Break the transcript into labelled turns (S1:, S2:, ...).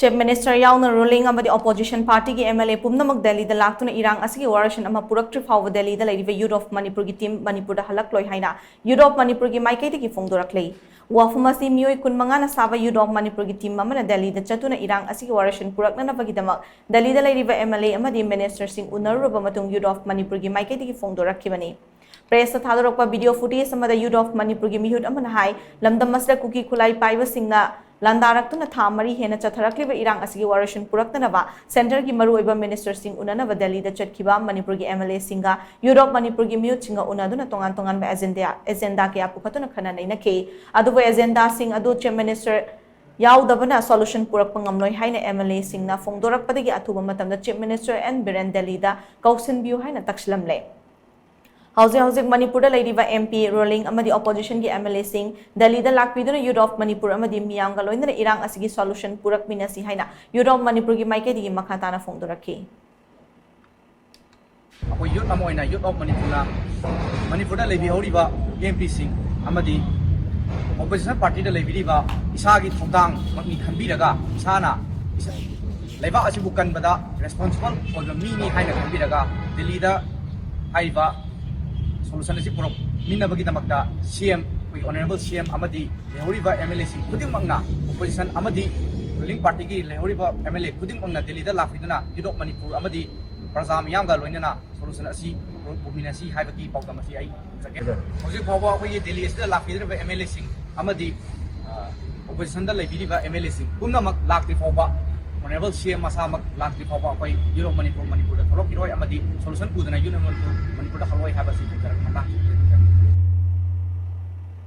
S1: Chief Minister Yaona ruling amadi opposition party ki Mla Pumnamak Delhi da Laktuna Irang Asigi Waroisin ama puraktri phaoba Delhi da leiriba Youth of Manipur ki team Manipur da hallakloi haina Youth of Manipur ki maikei ki phongdorakli wafumasi mioi kun mangana saba Youth of Manipur ki team amana Delhi da chatuna Irang Asigi Waroisin purakna na pagidamak Delhi da leiriba Mla amadi minister sing unaruba matung Youth of Manipur ki maikei ki phongdorakibani Press thadorokpa video footage amada Youth of Manipur ki mihut amana hai lamdam masra kuki khulai paiba singna Landarakuna Thamari Hena Chatharakliba Irang Asigi Waroisin Puraktanava, Center ki Maruiba Minister Sing Unanava Delhi the Chatkiba, Manipur ki MLA Singa, Europe Manipur ki Mute Singa Unaduna Tongan agenda ke Apukatuna Kanana K, Adu agenda Sing Adu Chief Minister Yaudabana solution Purak Pangamloi Haina MLA Singna Phongdorak Padigi Atuba Matam the Chief Minister and Biren Delhi da Kausin View Haina Takslamle. Housing Manipur da leiriba MP ruling amadi opposition ki MLA sing Delhi da lakpiduna Youth of Manipur amadi miyam ga loina Irang Asigi solution purak minasi haina Youth of Manipur ki maikei digi makhatana phongdorakhi
S2: Ako youth amoina Youth of Manipur na Manipur da lebi horiba MP sing amadi opposition party da lebiriba isagi thongdang magni khanbiraga isana leiba asibu kanbada responsible oiba mini haina khanbiraga Delhi da haiba solution is purok minna bagi damakta CM we honorable CM amadi lehoriba MLA sing kuding mangna opposition amadi ruling party ki lehoriba MLA kuding mangna Delhi da lafiduna Youth of Manipur amadi praja miyam ga loinana solution asi dominasi haibaki pawdam asi ai sake hoji phaoba ko ye Delhi da lafiduna MLA sing amadi opposition da lebiriba MLA sing pumnamak lakti phaoba honorable CM masamak lakti phaoba ko Youth of Manipur da tholok kiroi amadi solution kudana Youth of Manipur da halwai habasi karak mata